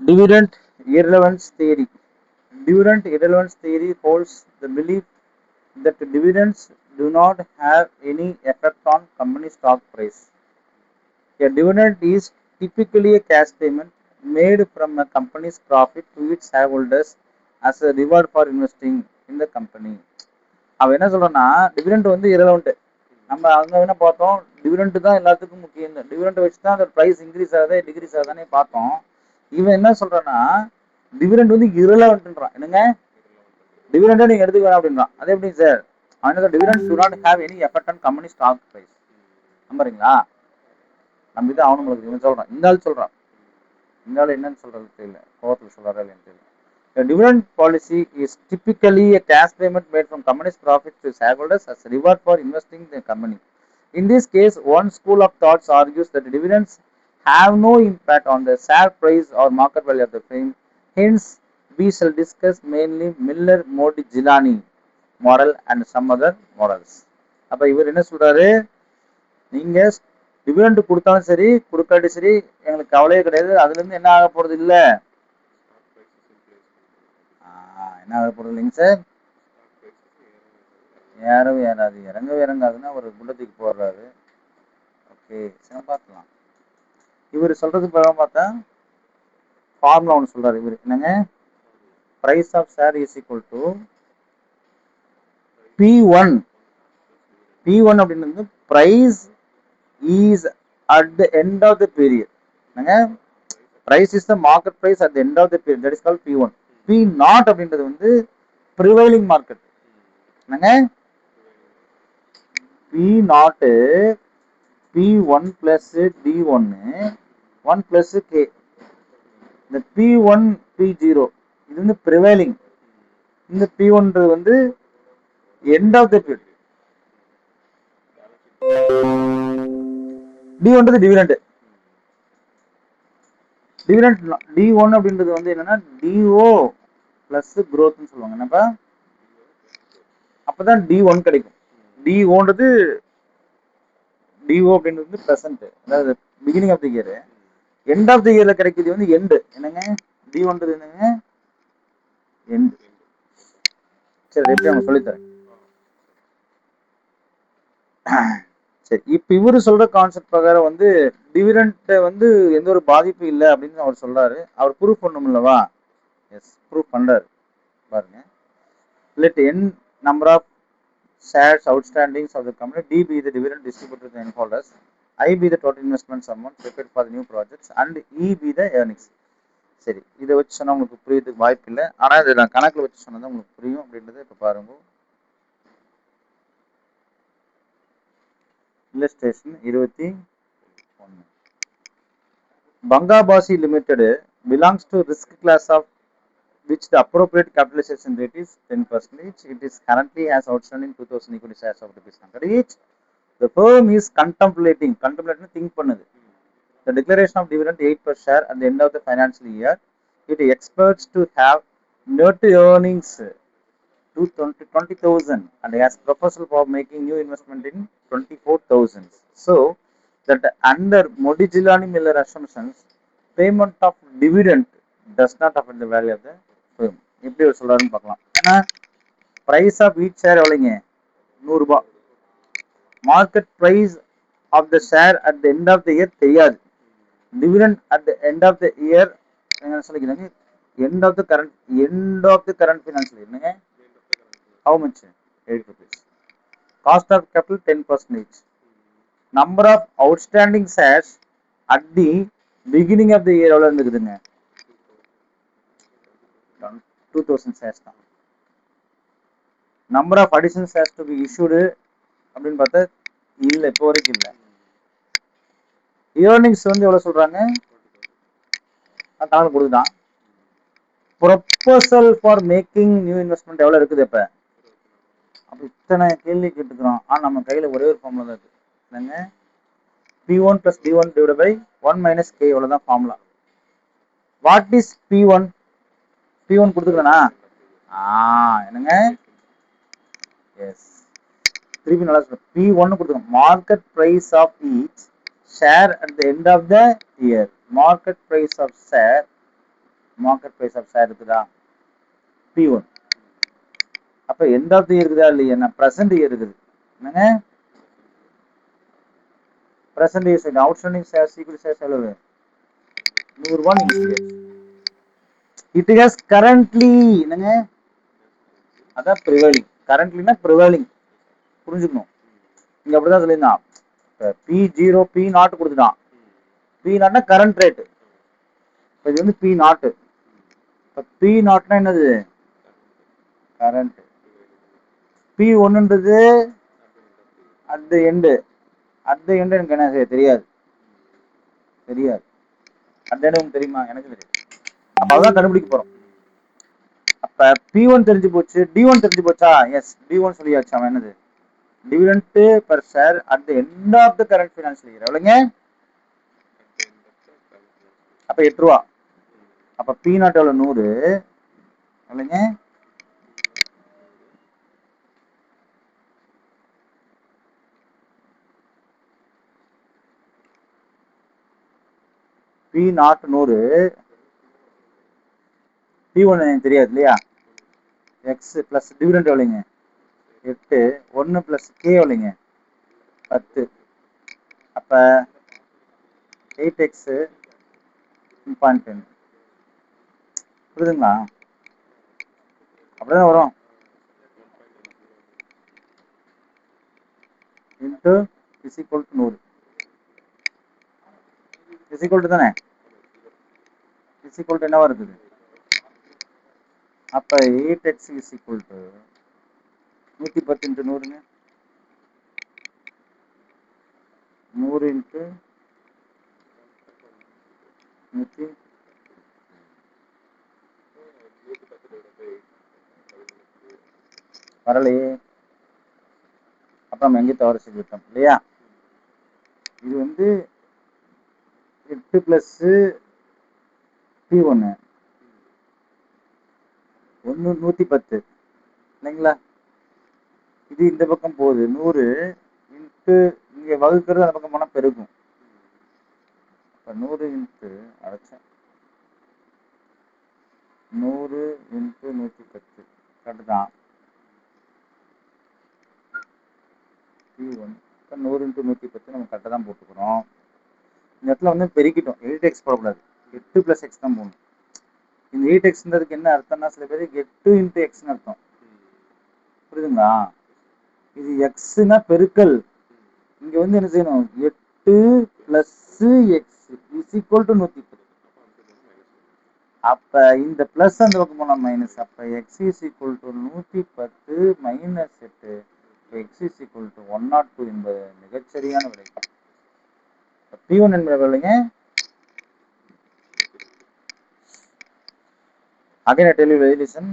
Dividend irrelevance theory. Dividend irrelevance theory holds the belief that dividends do not have any effect on company stock price. A dividend is typically a cash payment made from a company's profit to its shareholders as a reward for investing in the company. அவன் என்ன சொல்றான்னா dividend வந்து irrelevant. நம்ம அங்க என்ன பார்த்தோம், dividend தான் எல்லாத்துக்கும் முக்கியம். டிவிடெண்ட் வச்சு தான் அந்த ப்ரைஸ் இன்க்ரீஸ் ஆகுதா டிகிரீஸ் ஆகுதானே பார்த்தோம். இவன் என்ன சொல்றான்னா டிவிடெண்ட் வந்து இரலவெண்ட்ன்றான். என்னங்க டிவிடெண்டை நீங்க எடுத்துக்க வேணாம் அப்படின்றான். அதே எப்படி சார்? அவன் dividend do not have any effect on company stock price. நம்புறீங்களா? நம்பிதான் அவனுங்களுக்கு இவன் சொல்றான். இந்த ஆள் சொல்றான். இந்த ஆள் என்னன்னு சொல்றது தெரியல, கோவத்தில் சொல்றாரு இல்லைன்னு தெரியல. A dividend policy is typically a cash payment made from company's profit to shareholders as a reward for investing in the company. In this case, one school of thought argues that dividends have no impact on the share price or market value of the firm. Hence, we shall discuss mainly Miller Modigliani model and some other models. அப்ப இவர் என்ன சொல்றாரு, நீங்க dividend கொடுத்தாலும் சரி கொடுக்காட்டி சரி எங்களுக்கு கவலையே கிடையாது. அதுல இருந்து என்ன ஆக போறது இல்ல, என்ன ஆக போறது இல்லைங்க சார், ஏறவே ஏறாது, இறங்கவே இறங்காதுன்னா ஒரு புல்லத்துக்கு போடுறாரு. ஓகே சரி பார்க்கலாம். இவர் சொல்றது பிரகாரம் பார்த்தா ஃபார்முலா ஒன்று சொல்றாரு இவர். என்னங்க, price of share is equal to P1. P1 அப்படின்னு price is at the end of the period. Price is the market price at the end of the period. That is called P1. P0 அப்படின்றது வந்து prevailing market. P0 P1 plus D1 1 plus K. இந்த P1 P0 இது வந்து prevailing. இந்த P1 வந்து end of the period. D1 dividend. Dividend D1 அப்படின்றது வந்து என்னன்னா DO பிளஸ் growthன்னு சொல்லுவாங்க. என்னப்பா, அப்பதான் D1 கிடைக்கும். DOன்றது DO அப்படின்றது பிரசன்ட், அதாவது beginning of the year. End of the இயர்ல கிடைக்கிறது வந்து எண்டு. என்னங்க D1ன்றது என்னங்க, எண்டு. சரி எப்படி அவங்க சொல்லித்தரேன். சரி, இப்ப இவரு சொல்ற கான்செப்ட் பிரகாரம் வந்து டிவிடெண்ட் வந்து எந்த ஒரு பாதிப்பு இல்லை அப்படின்னு அவர் சொல்றாரு. அவர் ப்ரூஃப் பண்ணணும்லவா? எஸ், ப்ரூஃப் பண்றாரு பாருங்க. Let n number of shares outstandings of the company, D be the dividend distributed to the shareholders, I be the total investments amount prepared for the new projects, and E be the earnings. சரி, இதை வச்சு சொன்னா உங்களுக்கு புரியறதுக்கு வாய்ப்பு இல்லை. ஆனா இதை நான் கணக்கில் வச்சு சொன்னதான் உங்களுக்கு புரியும் அப்படின்றத இப்ப பாருங்க. illustration 21. Bangabasi Limited belongs to risk class of which the appropriate capitalization rate is 10%. It is currently has outstanding 2000 equity shares of ₹100 each. The firm is contemplating think பண்ணுது, the declaration of dividend 8 per share at the end of the financial year. It expects to have net earnings to 20,000 and has proposal for making new investment in 24,000. So that under Modigliani Miller assumptions, payment of dividend does not affect the value of the firm. எப்படி ஒரு சொல்றாருன்னு பார்க்கலாம். ஏன்னா price of each share எவ்வளோங்க, ₹100. Market price of the share at the end of the year தெரியாது. Dividend at the end of the year என்ன சொல்லிக்கிறாங்க, end of the current financial year. என்னங்க, how much? ₹8. Cost of capital 10%. Number of outstanding shares at the beginning of the year எவ்வளவு இருந்துக்குதுங்க, 2000 shares தான். Number of additional shares to be issued அப்படின்னு பார்த்தா இல்ல, இப்போ வரைக்கும் இல்லை. earnings வந்து எவ்வளவு சொல்றாங்க, கணக்கு கொடுக்குதான். Proposal for making new investment எவ்வளவு இருக்குது இப்ப? அப்ப இத்தனை கேள்வி கேட்டுக்கிறோம். ஆனா நம்ம கையில ஒரே ஒரு ஃபார்முலா தான் இருக்கு. என்னங்க, P1 plus D1 divided by 1 minus K, எவ்வளவுதான் formula. What is P1? P1 கொடுத்துக்கிறேனா? என்னங்க, எஸ், திருப்பி நல்லா சொல்றேன். P1 கொடுத்துக்கிறோம், market price of each share at the end of the year. Market price of share market price of share இருக்குதா? P1. அப்ப end of the year இருக்குதா இல்லையா? பிரசன்ட் இயர் இருக்குது. என்னங்க? Present year side outstanding share equity share எவ்வளவு? 100 ரூபாய் நீங்க சொல்லியாச்சு. இட் ஹஸ் கரண்ட்லி என்னங்க? அதான் ப்ரிவைலிங். கரண்ட்லினா ப்ரிவைலிங். புரிஞ்சுக்கணும். இங்க அப்படிதான் சொல்லியிருந்தான். P0 P0 கொடுத்துட்டான். P0னா கரண்ட் ரேட். இது வந்து P0. இப்ப P0னா என்னது? கரண்ட். P1ன்றது at the end. At the end எனக்கு என்ன தெரியாது. தெரியாது. அட் தி எண்ட் உங்களுக்கு தெரியுமா? எனக்கு தெரியும். அப்ப அதான் கண்டுபிடிக்க போறோம். அப்ப P1 தெரிஞ்சு போச்சு, D1 தெரிஞ்சு போச்சா? எஸ், D1 சொல்லியாச்சு. அவன் என்னது? Dividend per share at the end of the current financial year. எவ்வளவுங்க? அப்ப 8 ரூபா. அப்ப P0 எவ்வளவு? 100. எவ்வளவுங்க? P0 100. P1 எனக்கு தெரியாது இல்லையா? X பிளஸ் டிவிடெண்ட் எவ்வளவுங்க? 8. 1 பிளஸ் K எவ்வளவுங்க? 10. அப்ப 8x 0.10. புரியுதுங்களா? அப்படிதான் வரும். Into is equal to 100. Is equal to தானே? இஸ் ஈக்குவல் டு என்னவா இருக்குது? அப்ப 8x is equal to 110 into 100ங்க. 100 இன்ட்டு 100 வரலையே. அப்ப நம்ம எங்கே தவறு செஞ்சுட்டோம் இல்லையா? இது வந்து 8 பிளஸ் P1 110 இல்லைங்களா? இது இந்த பக்கம் போகுது 100 இன்ட்டு இங்க வகுக்கிறது அந்த பக்கம் போனா பெருகும். அப்ப 100 இன்ட்டு அடைச்சேன் 100 இன்ட்டு 110 கரெக்ட் தான். P1 இப்போ 100 இன்ட்டு 110 நம்ம கரெக்டாக தான் போட்டுக்கிறோம். இந்த இடத்துல வந்து பெருக்கிட்டோம். 8x போடக்கூடாது, 8 பிளஸ் எக்ஸ் தான் போடணும். இந்த 8xன்றதுக்கு என்ன அர்த்தம்னா சில பேருக்கு 8 இன்ட்டு எக்ஸ்னு அர்த்தம். புரியுதுங்களா? இது எக்ஸ்னா பெருக்கல். இங்க வந்து என்ன செய்யணும்? 8 plus X is equal to 110. அப்ப இந்த பிளஸ் அந்த பக்கம் போனா மைனஸ். அப்ப X is equal to 110 minus 8 X is equal to 102 என்பது மிகச்சரியான விடை. P1 என்பது இல்லைங்க. Again I tell you, very listen.